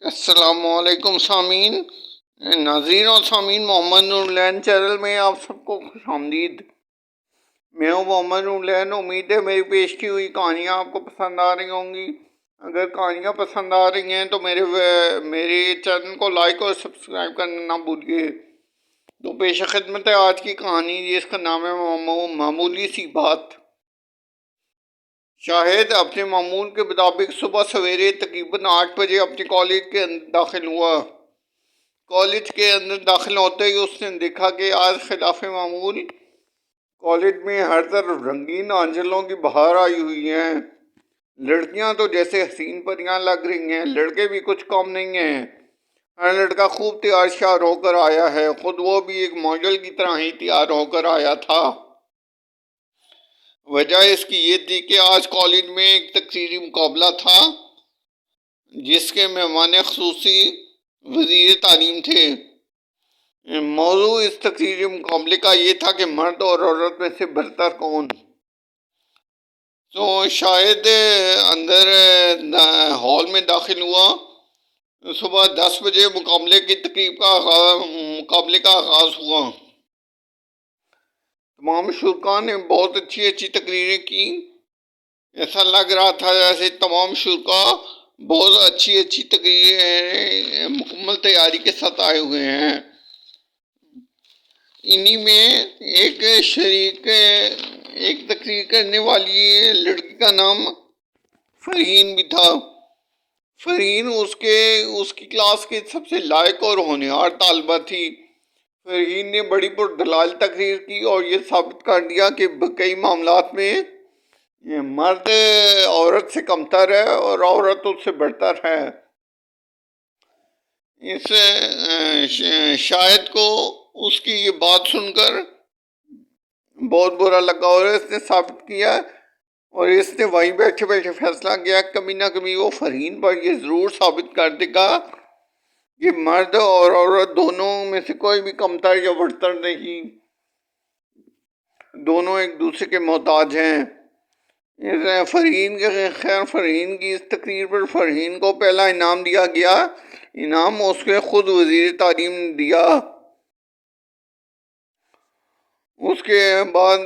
السلام علیکم سامعین، ناظرین اور سامعین، محمد نوراللین چینل میں آپ سب کو خوش آمدید۔ میں ہوں محمد نوراللین۔ امید ہے میری پیش کی ہوئی کہانیاں آپ کو پسند آ رہی ہوں گی۔ اگر کہانیاں پسند آ رہی ہیں تو میرے چینل کو لائک اور سبسکرائب کرنا نہ بھولیے۔ تو پیش خدمت ہے آج کی کہانی، جس کا نام ہے معمولی سی بات۔ شاہد اپنے معمول کے مطابق صبح سویرے تقریباً 8 بجے اپنے کالج کے اندر داخل ہوا۔ کالج کے اندر داخل ہوتے ہی اس نے دیکھا کہ آج خلاف معمول کالج میں ہر طرف رنگین آنچلوں کی بہار آئی ہوئی ہے۔ لڑکیاں تو جیسے حسین پریاں لگ رہی ہیں، لڑکے بھی کچھ کم نہیں ہیں۔ ہر لڑکا خوب تیار شیار ہو کر آیا ہے، خود وہ بھی ایک ماڈل کی طرح ہی تیار ہو کر آیا تھا۔ وجہ اس کی یہ تھی کہ آج کالج میں ایک تقریری مقابلہ تھا، جس کے مہمان خصوصی وزیر تعلیم تھے۔ موضوع اس تقریری مقابلے کا یہ تھا کہ مرد اور عورت میں سے برتر کون۔ تو شاید اندر ہال میں داخل ہوا۔ صبح 10 بجے مقابلے کی تقریب کا آغاز ہوا۔ تمام شرکاء نے بہت اچھی تقریریں کی۔ ایسا لگ رہا تھا جیسے تمام شرکاء بہت اچھی تقریریں مکمل تیاری کے ساتھ آئے ہوئے ہیں۔ انہی میں ایک تقریر کرنے والی لڑکی کا نام فرحین بھی تھا۔ فرحین اس کی کلاس کی سب سے لائق اور ہونہار طالبہ تھی۔ فرحین نے بڑی پردلال تقریر کی اور یہ ثابت کر دیا کہ کئی معاملات میں مرد عورت سے کمتر ہے اور عورت اس سے بڑھتر ہے۔ اس شاہد کو اس کی یہ بات سن کر بہت برا لگا اور اس نے ثابت کیا، اور اس نے وہیں بیٹھے بیٹھے فیصلہ کیا کبھی نہ کبھی وہ فرحین پر یہ ضرور ثابت کر دے گا کہ مرد اور عورت دونوں میں سے کوئی بھی کمتر یا بڑھتر نہیں، دونوں ایک دوسرے کے محتاج ہیں۔ فرحین کی اس تقریر پر فرحین کو پہلا انعام دیا گیا۔ انعام اس کے خود وزیر تعلیم نے دیا۔ اس کے بعد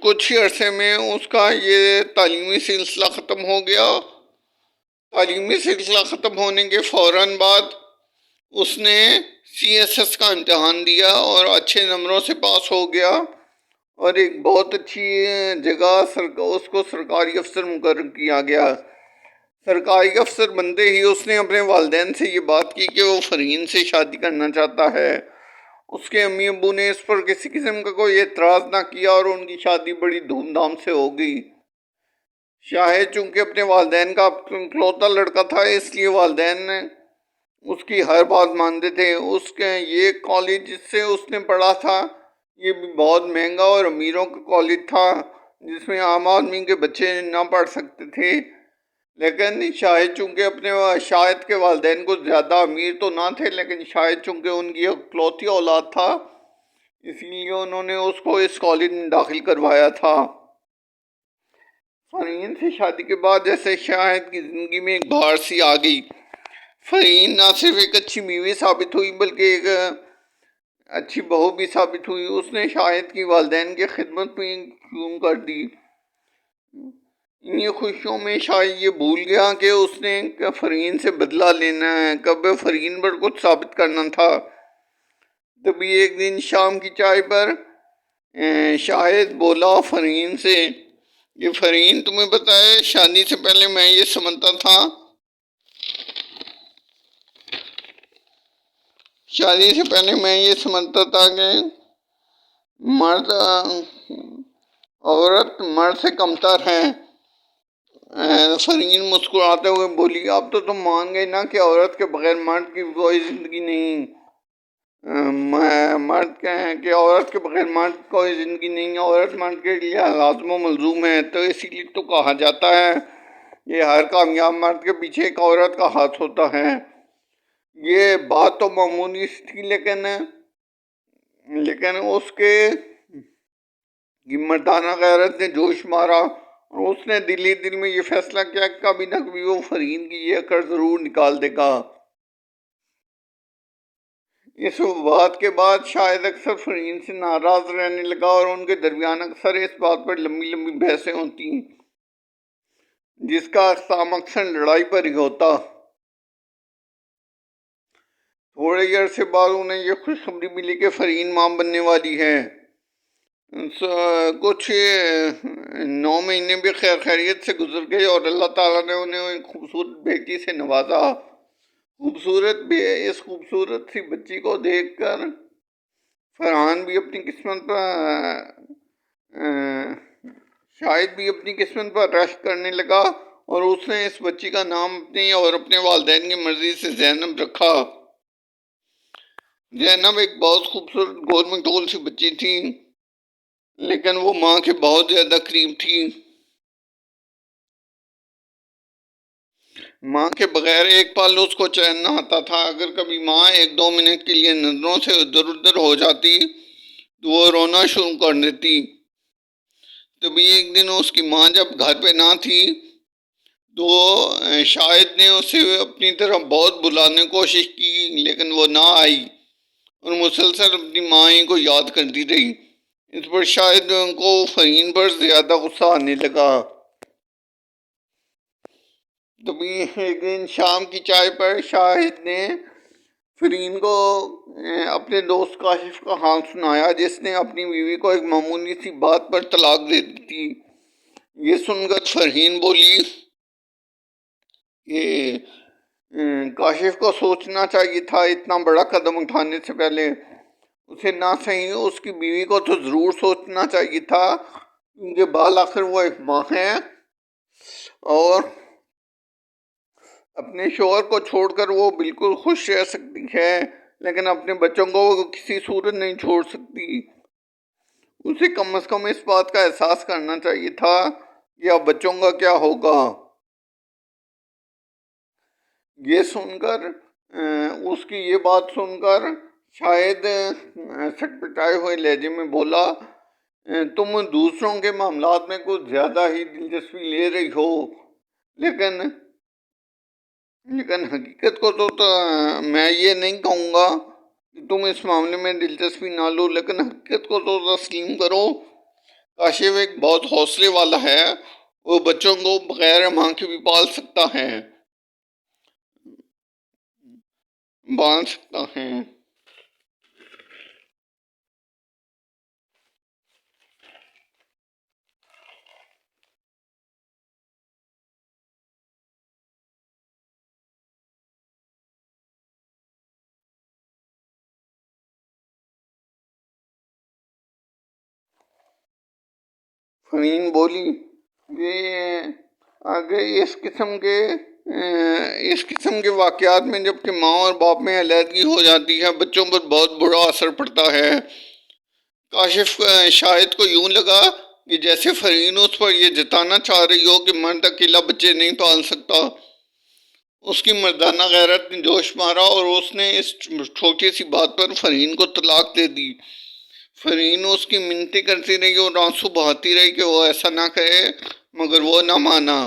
کچھ ہی عرصے میں اس کا یہ تعلیمی سلسلہ ختم ہو گیا۔ تعلیمی سلسلہ ختم ہونے کے فوراً بعد اس نے CSS کا امتحان دیا اور اچھے نمبروں سے پاس ہو گیا، اور ایک بہت اچھی جگہ اس کو سرکاری افسر مقرر کیا گیا۔ سرکاری افسر بنتے ہی اس نے اپنے والدین سے یہ بات کی کہ وہ فرحین سے شادی کرنا چاہتا ہے۔ اس کے امی ابو نے اس پر کسی قسم کا کوئی اعتراض نہ کیا اور ان کی شادی بڑی دھوم دھام سے ہو گئی۔ شاہد چونکہ اپنے والدین کا اکلوتا لڑکا تھا، اس لیے والدین اس کی ہر بات مانتے تھے۔ یہ کالج جس سے اس نے پڑھا تھا، یہ بھی بہت مہنگا اور امیروں کا کالج تھا، جس میں عام آدمی کے بچے نہ پڑھ سکتے تھے۔ لیکن شاہد کے والدین کو زیادہ امیر تو نہ تھے، لیکن شاہد چونکہ ان کی اکلوتی اولاد تھا، اسی لیے انہوں نے اس کو اس کالج میں داخل کروایا تھا۔ فرحین سے شادی کے بعد جیسے شاہد کی زندگی میں ایک بہار سی آ گئی۔ فرحین نہ صرف ایک اچھی بیوی ثابت ہوئی بلکہ ایک اچھی بہو بھی ثابت ہوئی۔ اس نے شاہد کی والدین کی خدمت بھی شروع کر دی۔ انہی خوشیوں میں شاہد یہ بھول گیا کہ اس نے فرحین سے بدلہ لینا ہے، کب فرحین پر کچھ ثابت کرنا تھا۔ تبھی ایک دن شام کی چائے پر شاہد بولا فرحین سے کہ فرحین، تمہیں پتہ ہے شادی سے پہلے میں یہ سمجھتا تھا کہ عورت مرد سے کمتر ہے۔ فرحین مسکراتے ہوئے بولی، اب تو تم مان گئے نا کہ عورت کے بغیر مرد کی کوئی زندگی نہیں، عورت کے بغیر مرد کی کوئی زندگی نہیں، عورت مرد کے لیے لازم و ملزوم ہے۔ تو اسی لیے تو کہا جاتا ہے یہ ہر کامیاب مرد کے پیچھے ایک عورت کا ہاتھ ہوتا ہے۔ یہ بات تو معمولی سی تھی، لیکن اس کے مردانہ غیرت نے جوش مارا اور اس نے دل ہی دل میں یہ فیصلہ کیا کہ کبھی نہ کبھی وہ فرین کی یہ قرض ضرور نکال دے گا۔ اس بات کے بعد شاہد اکثر فرین سے ناراض رہنے لگا اور ان کے درمیان اکثر اس بات پر لمبی لمبی بحثیں ہوتی جس کا اختتام اکثر لڑائی پر ہی ہوتا۔ تھوڑے ہی عرصے بعد انہیں یہ خوشخبری ملی کہ فرین ماں بننے والی ہے۔ کچھ 9 مہینے بھی خیر خیریت سے گزر گئے اور اللہ تعالیٰ نے انہیں ایک خوبصورت بیٹی سے نوازا۔ اس خوبصورت سی بچی کو دیکھ کر فرحان بھی اپنی قسمت پر شاید بھی اپنی قسمت پر رشک کرنے لگا اور اس نے اس بچی کا نام اپنی اور اپنے والدین کی مرضی سے زینب رکھا۔ زینب ایک بہت خوبصورت گول مٹول سی بچی تھی، لیکن وہ ماں کے بہت زیادہ قریب تھی۔ ماں کے بغیر ایک پل اس کو چین نہ آتا تھا۔ اگر کبھی ماں 1-2 منٹ کے لیے نظروں سے ادھر ادھر ہو جاتی تو وہ رونا شروع کر دیتی۔ تبھی ایک دن اس کی ماں جب گھر پہ نہ تھی تو شاہد نے اسے اپنی طرف بہت بلانے کی کوشش کی، لیکن وہ نہ آئی اور مسلسل اپنی ماں ہی کو یاد کرتی رہی۔ اس پر شاہد کو فرین پر زیادہ غصہ آنے لگا۔ تبھی ایک دن شام کی چائے پر شاہد نے فرین کو اپنے دوست کاشف کا حال سنایا، جس نے اپنی بیوی کو ایک معمولی سی بات پر طلاق دے دی تھی۔ یہ سن کر فرین بولی کہ کاشف کو سوچنا چاہیے تھا، اتنا بڑا قدم اٹھانے سے پہلے اسے نہ صحیح اس کی بیوی کو تو ضرور سوچنا چاہیے تھا، کیونکہ بالآخر وہ ایک ماں ہے اور اپنے شوہر کو چھوڑ کر وہ بالکل خوش رہ سکتی ہے، لیکن اپنے بچوں کو وہ کسی صورت نہیں چھوڑ سکتی۔ اسے کم از کم اس بات کا احساس کرنا چاہیے تھا کہ اب بچوں کا کیا ہوگا۔ یہ سن کر اس کی یہ بات سن کر شاید سٹپٹائے ہوئے لہجے میں بولا، تم دوسروں کے معاملات میں کچھ زیادہ ہی دلچسپی لے رہی ہو، لیکن حقیقت کو تو میں یہ نہیں کہوں گا کہ تم اس معاملے میں دلچسپی نہ لو، لیکن حقیقت کو تو تسلیم کرو۔ کاشف ایک بہت حوصلے والا ہے، وہ بچوں کو بغیر ماں کے بھی پال سکتا ہے۔ فرین بولی یہ آگے اس قسم کے واقعات میں جب کہ ماں اور باپ میں علیحدگی ہو جاتی ہے، بچوں پر بہت برا اثر پڑتا ہے۔ کاشف شاہد کو یوں لگا کہ جیسے فرین اس پر یہ جتانا چاہ رہی ہو کہ مرد اکیلا بچے نہیں پال سکتا۔ اس کی مردانہ غیرت نے جوش مارا اور اس نے اس چھوٹی سی بات پر فرین کو طلاق دے دی۔ فرین اس کی منتیں کرتی رہی اور آنسو بہاتی رہی کہ وہ ایسا نہ کرے، مگر وہ نہ مانا۔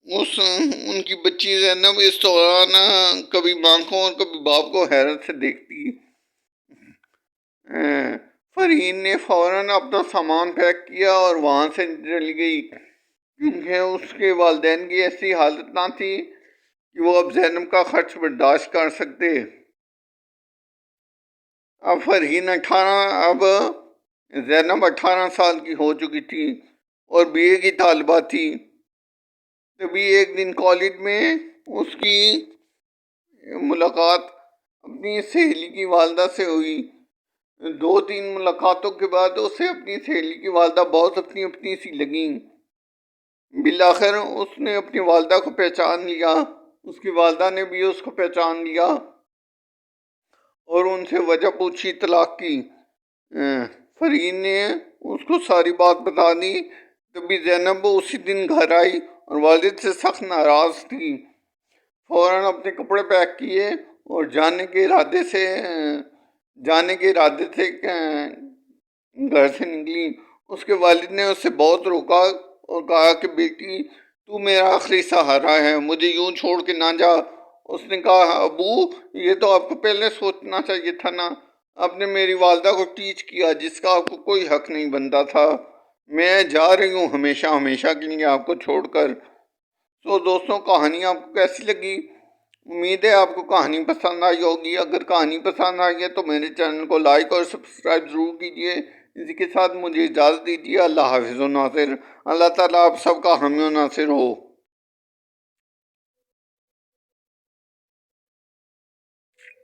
ان کی بچی زینب اس دوران کبھی ماں کو اور کبھی باپ کو حیرت سے دیکھتی۔ فرین نے فوراً اپنا سامان پیک کیا اور وہاں سے چلی گئی، کیونکہ اس کے والدین کی ایسی حالت نہ تھی کہ وہ اب زینب کا خرچ برداشت کر سکتے۔ اب زینب 18 سال کی ہو چکی تھی اور BA کی طالبہ تھی۔ تبھی ایک دن کالج میں اس کی ملاقات اپنی سہیلی کی والدہ سے ہوئی۔ 2-3 ملاقاتوں کے بعد اسے اپنی سہیلی کی والدہ بہت اپنی سی لگیں۔ بالآخر اس نے اپنی والدہ کو پہچان لیا، اس کی والدہ نے بھی اس کو پہچان لیا اور ان سے وجہ پوچھی طلاق کی۔ فرین نے اس کو ساری بات بتا دی۔ تبھی زینب اسی دن گھر آئی اور والد سے سخت ناراض تھی۔ فوراً اپنے کپڑے پیک کیے اور جانے کے ارادے سے گھر سے نکلی اس کے والد نے اسے بہت روکا اور کہا کہ بیٹی تو میرا آخری سہارا ہے، مجھے یوں چھوڑ کے نہ جا۔ اس نے کہا ابو یہ تو آپ کو پہلے سوچنا چاہیے تھا نا، آپ نے میری والدہ کو ٹیچ کیا جس کا آپ کو کوئی حق نہیں بنتا تھا، میں جا رہی ہوں ہمیشہ ہمیشہ کے لیے آپ کو چھوڑ کر۔ تو دوستوں کہانی آپ کو کیسی لگی؟ امید ہے آپ کو کہانی پسند آئی ہوگی۔ اگر کہانی پسند آئی ہے تو میرے چینل کو لائک اور سبسکرائب ضرور کیجیے۔ اسی کے ساتھ مجھے اجازت دیجیے۔ اللہ حافظ و ناصر۔ اللہ تعالیٰ آپ سب کا حامی و ناصر ہو۔